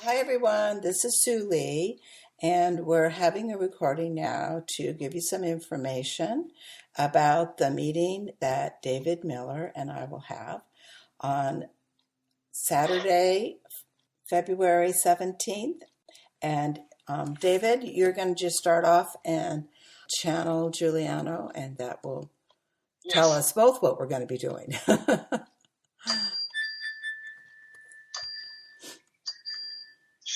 Hi everyone, this is Sue Lee, and we're having a recording now to give you some information about the meeting that David Miller and I will have on Saturday, February 17th. And David, you're going to just start off and channel Juliano, and that will tell us both what we're going to be doing.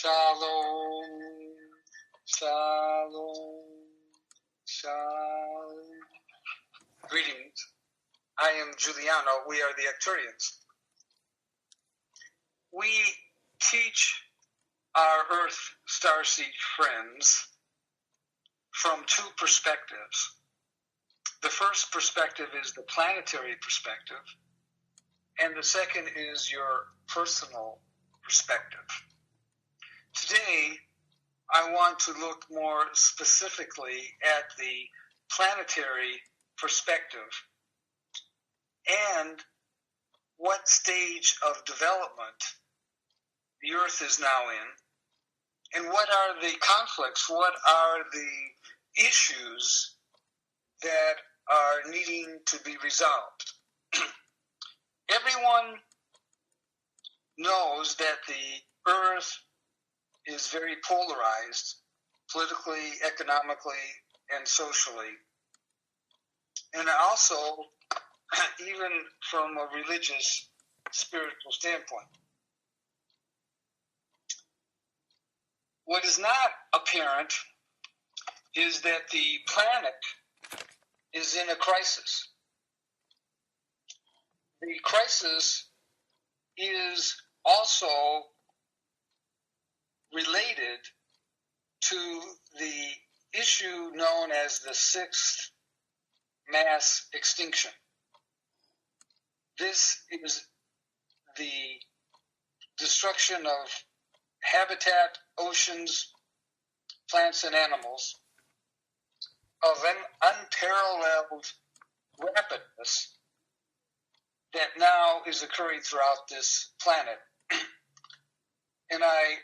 Shalom, shalom, shalom. Greetings. I am Juliano. We are the Arcturians. We teach our Earth Starseed friends from two perspectives. The first perspective is the planetary perspective, and the second is your personal perspective. Today, I want to look more specifically at the planetary perspective and what stage of development the Earth is now in, and what are the conflicts, what are the issues that are needing to be resolved. Everyone knows that the Earth is very polarized, politically, economically, and socially. And also, even from a religious, spiritual standpoint. What is not apparent is that the planet is in a crisis. The crisis is also related to the issue known as the sixth mass extinction. This is the destruction of habitat, oceans, plants, and animals of an unparalleled rapidness that now is occurring throughout this planet. And I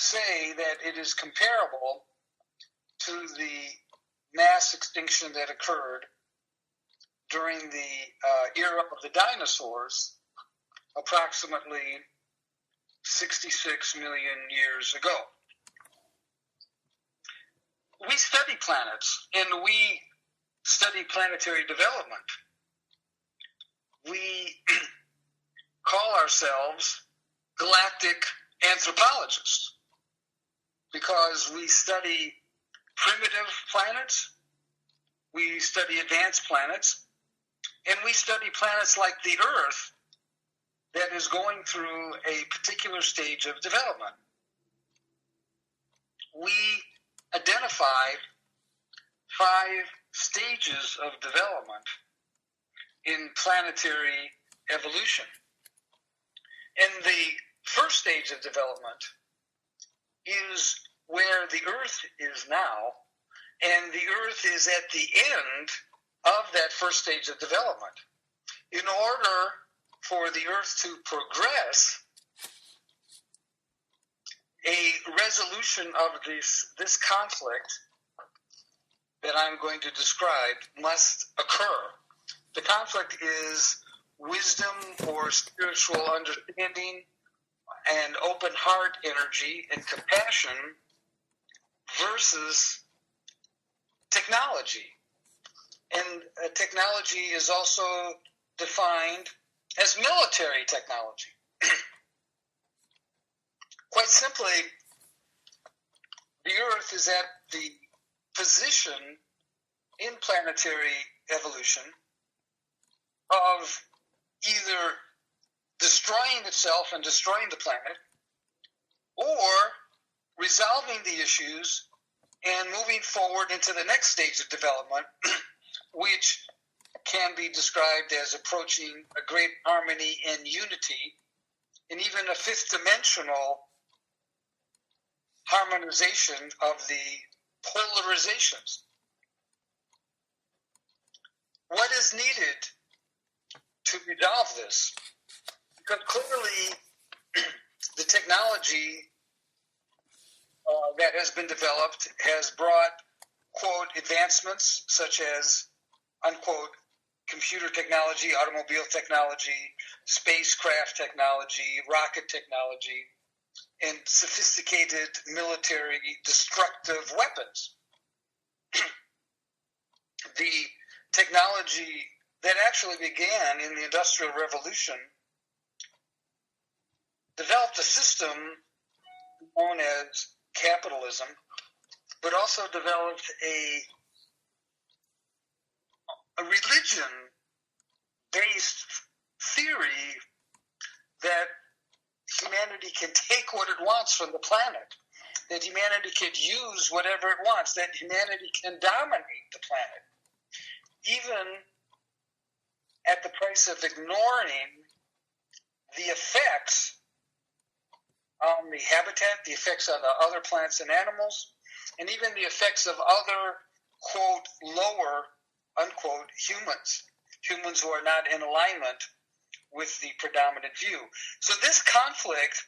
say that it is comparable to the mass extinction that occurred during the era of the dinosaurs approximately 66 million years ago. We study planets and we study planetary development. We call ourselves galactic anthropologists because we study primitive planets, we study advanced planets, and we study planets like the Earth that is going through a particular stage of development. We identified 5 stages of development in planetary evolution. And the first stage of development is where the Earth is now, and the Earth is at the end of that first stage of development. In order for the Earth to progress, a resolution of this conflict that I'm going to describe must occur. The conflict is wisdom or spiritual understanding and open heart energy and compassion versus technology. And technology is also defined as military technology. Quite simply, the Earth is at the position in planetary evolution of either destroying itself and destroying the planet, or resolving the issues and moving forward into the next stage of development, which can be described as approaching a great harmony and unity, and even a fifth dimensional harmonization of the polarizations. What is needed to resolve this? Because clearly the technology that has been developed has brought, quote, advancements such as, unquote, computer technology, automobile technology, spacecraft technology, rocket technology, and sophisticated military destructive weapons. The technology that actually began in the Industrial Revolution developed a system known as capitalism, but also developed a religion-based theory that humanity can take what it wants from the planet, that humanity could use whatever it wants, that humanity can dominate the planet, even at the price of ignoring the effects on the habitat, the effects on the other plants and animals, and even the effects of other, quote, lower, unquote, humans who are not in alignment with the predominant view. So this conflict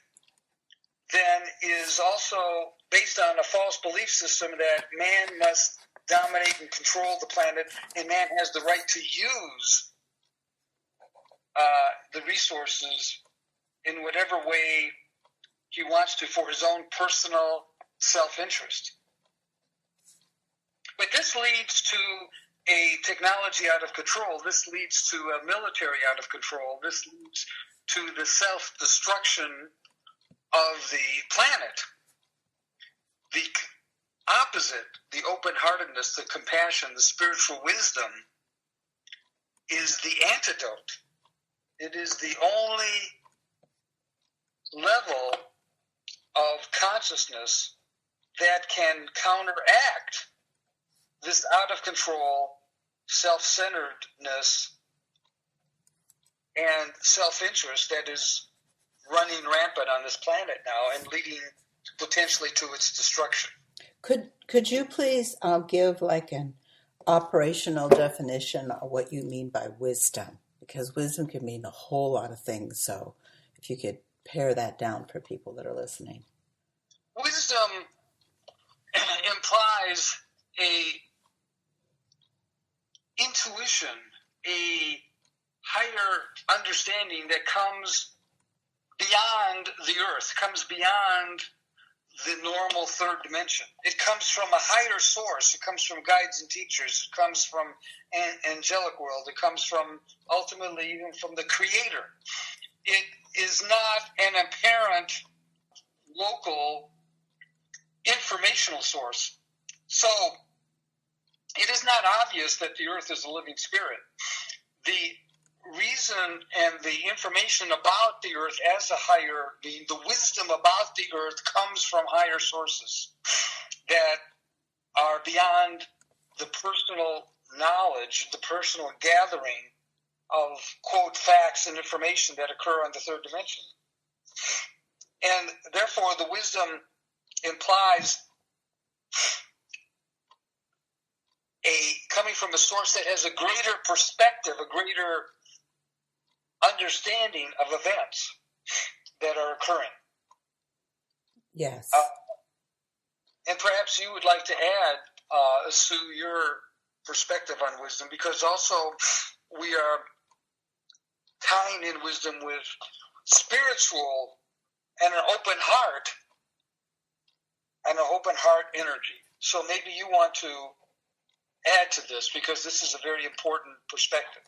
then is also based on a false belief system that man must dominate and control the planet, and man has the right to use the resources in whatever way he wants to for his own personal self-interest. But this leads to a technology out of control. This leads to a military out of control. This leads to the self-destruction of the planet. The opposite, the open-heartedness, the compassion, the spiritual wisdom, is the antidote. It is the only level of consciousness that can counteract this out-of-control self-centeredness and self-interest that is running rampant on this planet now and leading potentially to its destruction. Could you please give like an operational definition of what you mean by wisdom? Because wisdom can mean a whole lot of things. So if you could pare that down for people that are listening. Wisdom implies a intuition, a higher understanding that comes beyond the earth, comes beyond the normal third dimension. It comes from a higher source. It comes from guides and teachers. It comes from an angelic world. It comes from, ultimately, even from the Creator. It is not an apparent local informational source. So it is not obvious that the earth is a living spirit. The reason and the information about the earth as a higher being, the wisdom about the earth, comes from higher sources that are beyond the personal knowledge, the personal gathering of, quote, facts and information that occur on the third dimension. And therefore, the wisdom implies coming from a source that has a greater perspective, a greater understanding of events that are occurring. Yes. And perhaps you would like to add, Sue, your perspective on wisdom, because also we are tying in wisdom with spiritual and an open heart energy. So maybe you want to add to this, because this is a very important perspective.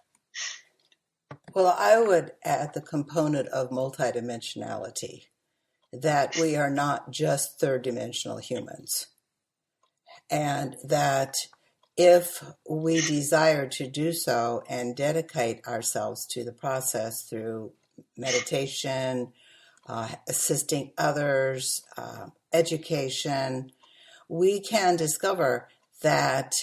Well, I would add the component of multidimensionality, that we are not just third-dimensional humans, and that if we desire to do so and dedicate ourselves to the process through meditation, assisting others, education, we can discover that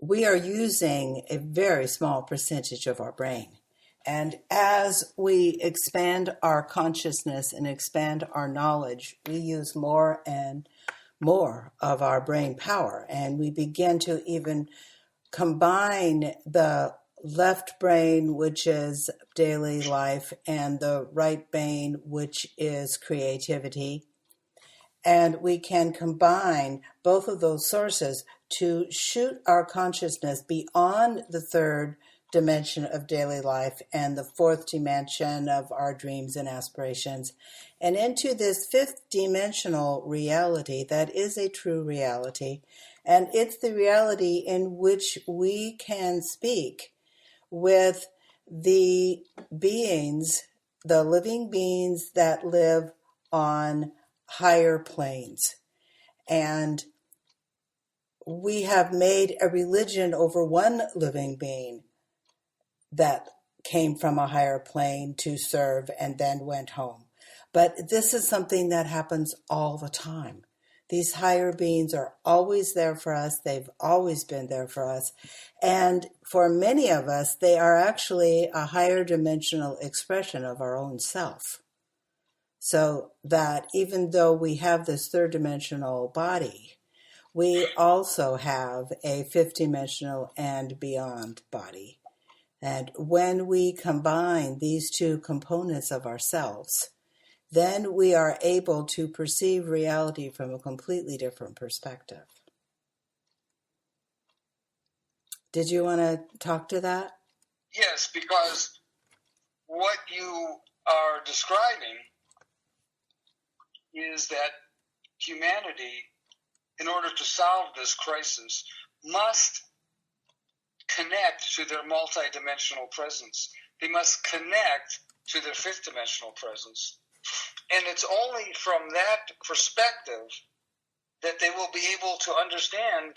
we are using a very small percentage of our brain. And as we expand our consciousness and expand our knowledge, we use more and more of our brain power. And we begin to even combine the left brain, which is daily life, and the right brain, which is creativity. And we can combine both of those sources to shoot our consciousness beyond the third dimension of daily life and the fourth dimension of our dreams and aspirations, and into this fifth dimensional reality that is a true reality. And it's the reality in which we can speak with the beings, the living beings that live on higher planes. And we have made a religion over one living being that came from a higher plane to serve and then went home. But this is something that happens all the time. These higher beings are always there for us. They've always been there for us. And for many of us, they are actually a higher dimensional expression of our own self. So that even though we have this third dimensional body, we also have a fifth dimensional and beyond body. And when we combine these two components of ourselves, then we are able to perceive reality from a completely different perspective. Did you want to talk to that? Yes, because what you are describing is that humanity, in order to solve this crisis, must connect to their multidimensional presence. They must connect to their fifth dimensional presence. And it's only from that perspective that they will be able to understand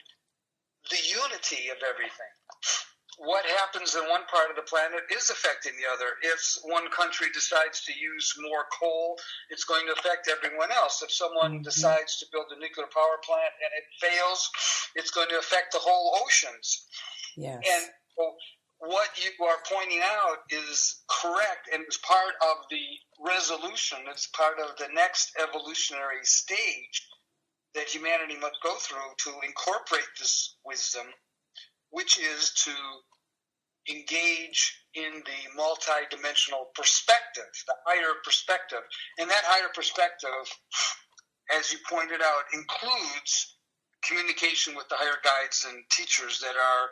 the unity of everything. What happens in one part of the planet is affecting the other. If one country decides to use more coal, it's going to affect everyone else. If someone decides to build a nuclear power plant and it fails, it's going to affect the whole oceans. Yes. And what you are pointing out is correct, and it's part of the resolution. It's part of the next evolutionary stage that humanity must go through to incorporate this wisdom, which is to engage in the multidimensional perspective, the higher perspective. And that higher perspective, as you pointed out, includes communication with the higher guides and teachers that are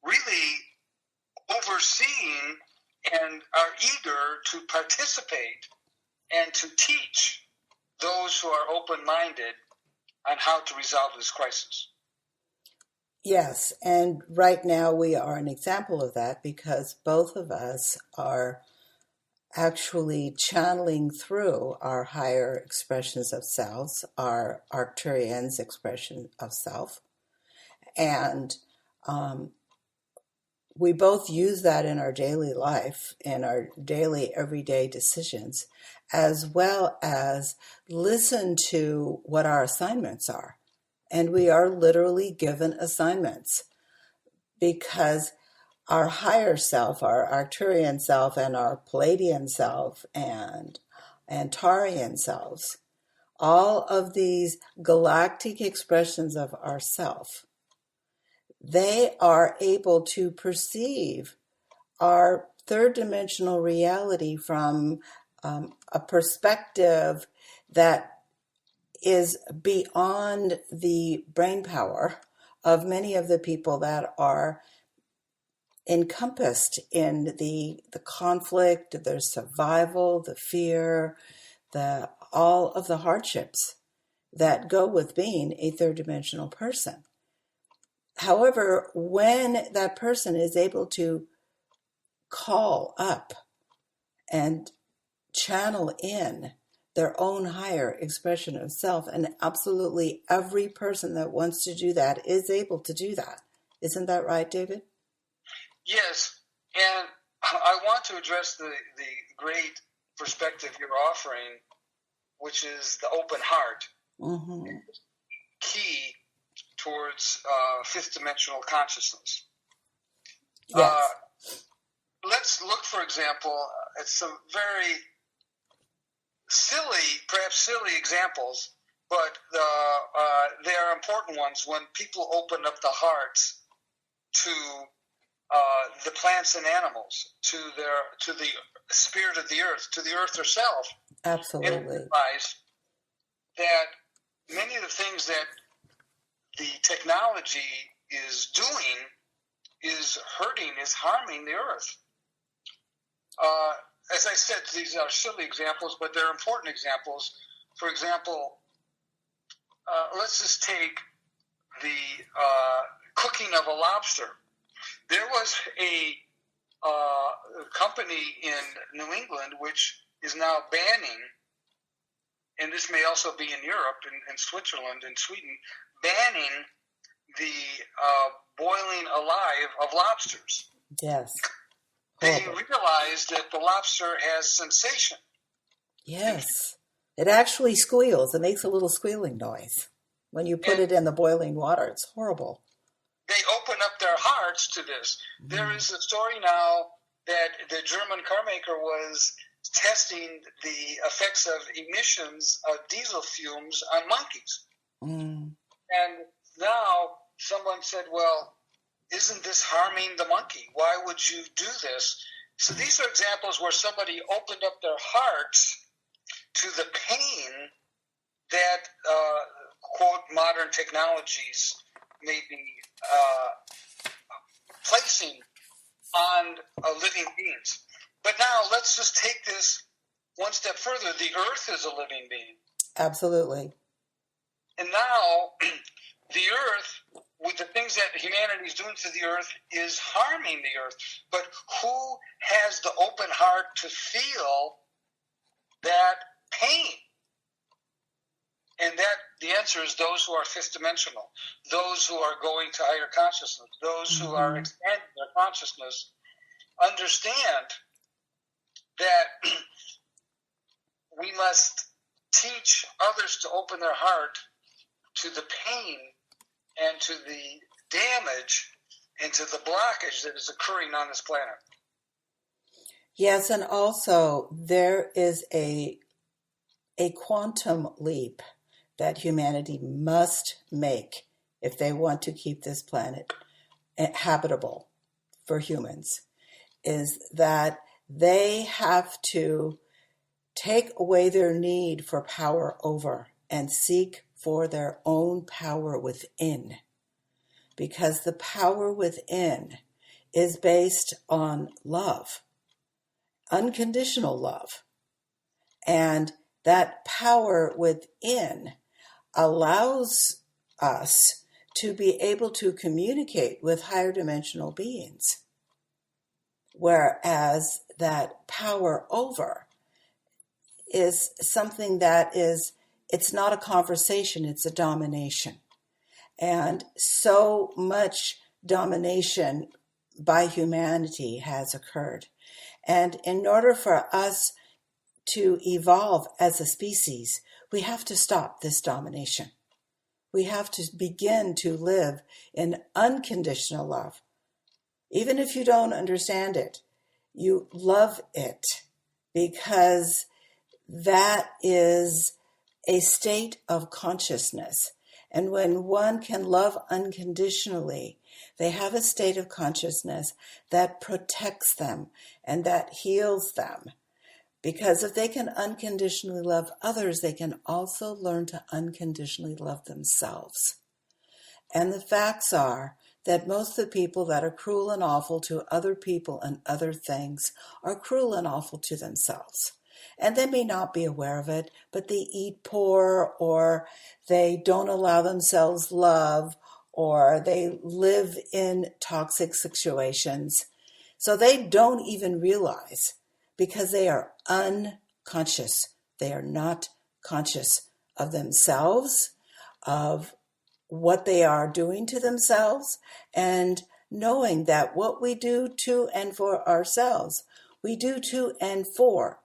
really overseeing and are eager to participate and to teach those who are open-minded on how to resolve this crisis. Yes, and right now we are an example of that because both of us are actually channeling through our higher expressions of selves, our Arcturian's expression of self, and we both use that in our daily life, in our daily, everyday decisions, as well as listen to what our assignments are. And we are literally given assignments because our higher self, our Arcturian self, and our Palladian self, and Tarian selves, all of these galactic expressions of ourself, they are able to perceive our third dimensional reality from a perspective that is beyond the brain power of many of the people that are encompassed in the conflict, the survival, the fear, all of the hardships that go with being a third dimensional person. However, when that person is able to call up and channel in their own higher expression of self, and absolutely every person that wants to do that is able to do that. Isn't that right, David? Yes, and I want to address the great perspective you're offering, which is the open heart, key towards fifth dimensional consciousness. Yes. Let's look, for example, at some very perhaps silly examples, but they are important ones when people open up the hearts to the plants and animals, to the spirit of the earth, to the earth herself. Absolutely. And realize that many of the things that the technology is doing is harming the Earth. As I said, these are silly examples, but they're important examples. For example, let's just take the cooking of a lobster. There was a company in New England which is now banning, and this may also be in Europe, in Switzerland and Sweden, banning the boiling alive of lobsters. Yes. They realized that the lobster has sensation. Yes. It actually squeals. It makes a little squealing noise when you put it in the boiling water. It's horrible. They open up their hearts to this. Mm. There is a story now that the German car maker was testing the effects of emissions of diesel fumes on monkeys. Mm. And now someone said, well, isn't this harming the monkey? Why would you do this? So these are examples where somebody opened up their hearts to the pain that, quote, modern technologies may be placing on living beings. But now let's just take this one step further. The Earth is a living being. Absolutely. And now the Earth, with the things that humanity is doing to the Earth, is harming the Earth. But who has the open heart to feel that pain? And that the answer is those who are fifth dimensional, those who are going to higher consciousness, those who are expanding their consciousness, understand that we must teach others to open their heart to the pain and to the damage and to the blockage that is occurring on this planet. Yes, and also there is a quantum leap that humanity must make if they want to keep this planet habitable for humans, is that they have to take away their need for power over and seek for their own power within. Because the power within is based on love, unconditional love. And that power within allows us to be able to communicate with higher dimensional beings. Whereas that power over is something that it's not a conversation, it's a domination. And so much domination by humanity has occurred. And in order for us to evolve as a species, we have to stop this domination. We have to begin to live in unconditional love. Even if you don't understand it, you love it because that is a state of consciousness. And when one can love unconditionally, they have a state of consciousness that protects them and that heals them. Because if they can unconditionally love others, they can also learn to unconditionally love themselves. And the facts are that most of the people that are cruel and awful to other people and other things are cruel and awful to themselves. And they may not be aware of it, but they eat poor, or they don't allow themselves love, or they live in toxic situations. So they don't even realize, because they are unconscious. They are not conscious of themselves, of what they are doing to themselves, and knowing that what we do to and for ourselves, we do to and for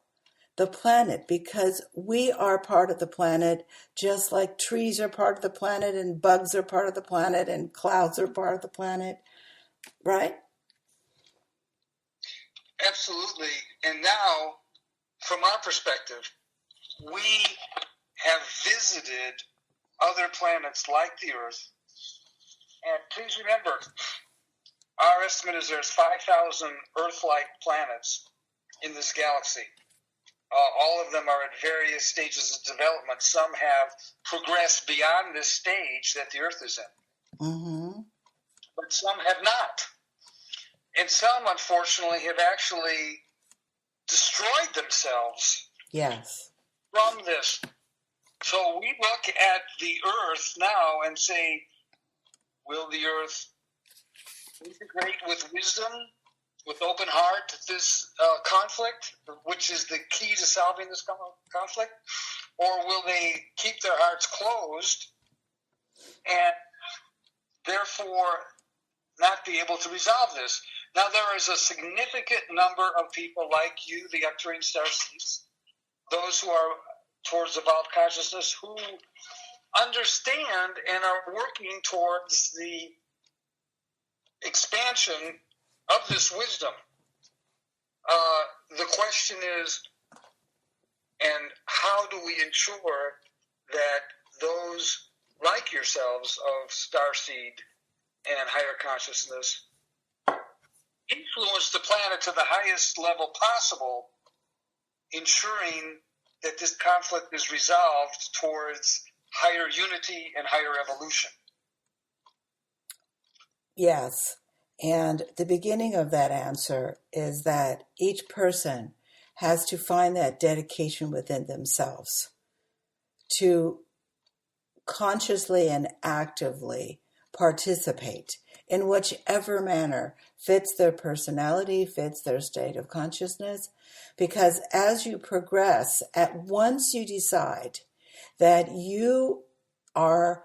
the planet, because we are part of the planet, just like trees are part of the planet, and bugs are part of the planet, and clouds are part of the planet, right? Absolutely. And now, from our perspective, we have visited other planets like the Earth. And please remember, our estimate is there's 5,000 Earth-like planets in this galaxy. All of them are at various stages of development. Some have progressed beyond this stage that the Earth is in. Mm-hmm. But some have not. And some, unfortunately, have actually destroyed themselves Yes. from this. So we look at the Earth now and say, will the Earth integrate with wisdom, with open heart, this conflict, which is the key to solving this conflict? Or will they keep their hearts closed and therefore not be able to resolve this? Now, there is a significant number of people like you, the Arcturian starseeds, those who are towards evolved consciousness, who understand and are working towards the expansion of this wisdom. The question is, and how do we ensure that those like yourselves of starseed and higher consciousness influence the planet to the highest level possible, ensuring that this conflict is resolved towards higher unity and higher evolution? Yes. And the beginning of that answer is that each person has to find that dedication within themselves to consciously and actively participate in whichever manner fits their personality, fits their state of consciousness. Because as you progress, at once you decide that you are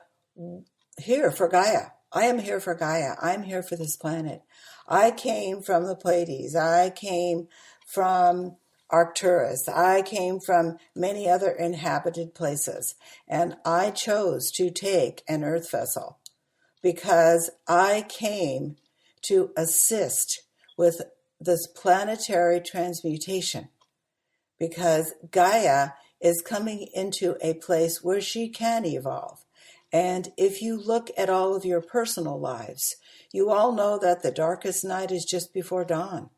here for Gaia. I am here for Gaia. I'm here for this planet. I came from the Pleiades. I came from Arcturus. I came from many other inhabited places. And I chose to take an Earth vessel because I came to assist with this planetary transmutation. Because Gaia is coming into a place where she can evolve. And if you look at all of your personal lives, you all know that the darkest night is just before dawn.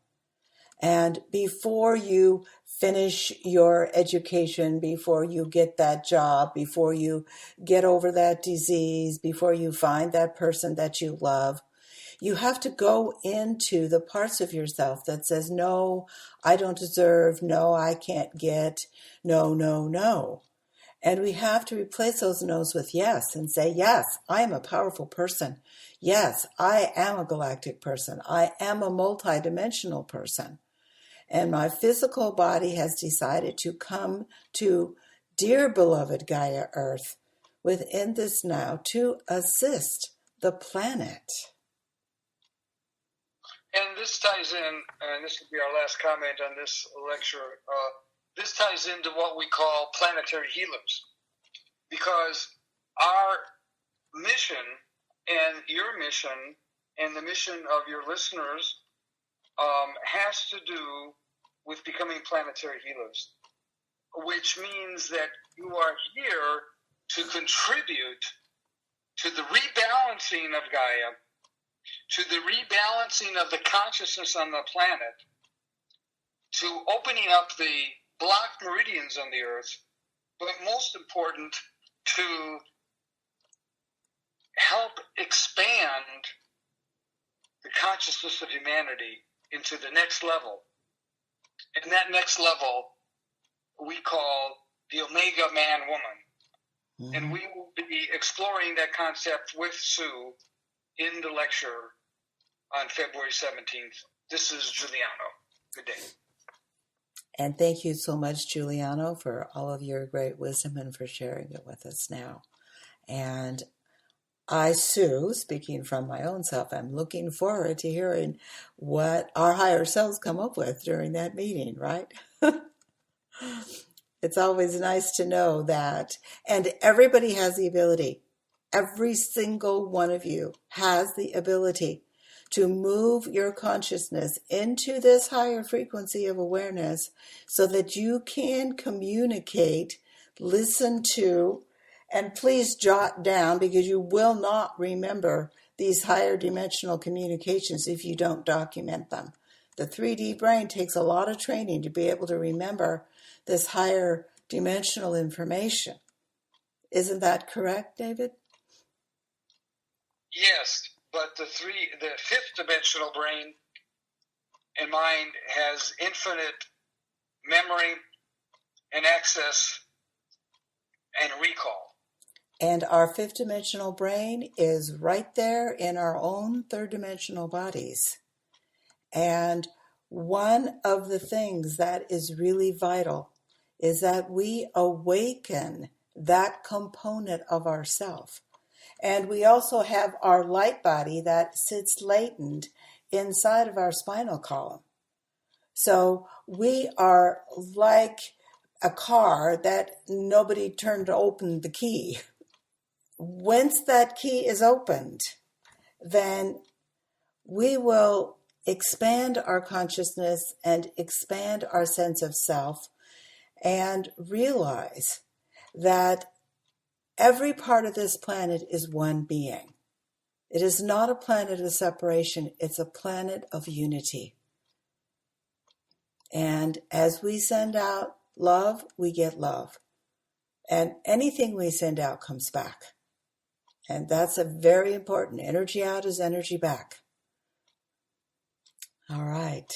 And before you finish your education, before you get that job, before you get over that disease, before you find that person that you love, you have to go into the parts of yourself that says, no, I don't deserve, no, I can't get, no, no, no. And we have to replace those no's with yes and say, yes, I am a powerful person. Yes, I am a galactic person. I am a multidimensional person. And my physical body has decided to come to dear beloved Gaia Earth within this now to assist the planet. And this ties in, and this will be our last comment on this lecture, this ties into what we call planetary healers, because our mission and your mission and the mission of your listeners has to do with becoming planetary healers, which means that you are here to contribute to the rebalancing of Gaia, to the rebalancing of the consciousness on the planet, to opening up the blocked meridians on the Earth, but most important, to help expand the consciousness of humanity into the next level. And that next level we call the Omega Man-Woman. Mm-hmm. And we will be exploring that concept with Sue in the lecture on February 17th. This is Juliano. Good day. And thank you so much, Juliano, for all of your great wisdom and for sharing it with us now. And I, Sue, speaking from my own self, I'm looking forward to hearing what our higher selves come up with during that meeting, right? It's always nice to know that. And everybody has the ability. Every single one of you has the ability to move your consciousness into this higher frequency of awareness so that you can communicate, listen to, and please jot down, because you will not remember these higher dimensional communications if you don't document them. The 3D brain takes a lot of training to be able to remember this higher dimensional information. Isn't that correct, David? Yes, but the fifth dimensional brain and mind has infinite memory and access and recall. And our fifth dimensional brain is right there in our own third dimensional bodies. And one of the things that is really vital is that we awaken that component of ourself. And we also have our light body that sits latent inside of our spinal column. So we are like a car that nobody turned to open the key. Once that key is opened, then we will expand our consciousness and expand our sense of self and realize that every part of this planet is one being. It is not a planet of separation, it's a planet of unity. And as we send out love, we get love. And anything we send out comes back. And that's a very important. Energy out is energy back. All right.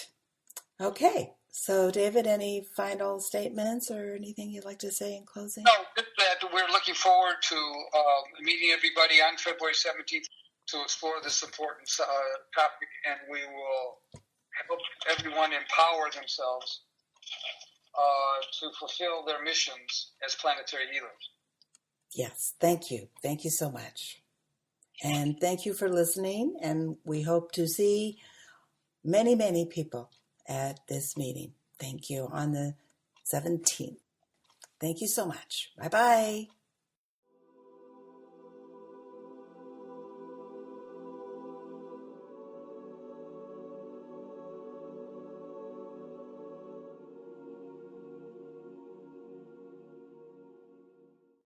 Okay. So, David, any final statements or anything you'd like to say in closing? No, just that we're looking forward to meeting everybody on February 17th to explore this important topic, and we will help everyone empower themselves to fulfill their missions as planetary healers. Yes, thank you. Thank you so much. And thank you for listening, and we hope to see many, many people at this meeting. Thank you on the 17th. Thank you so much. Bye-bye.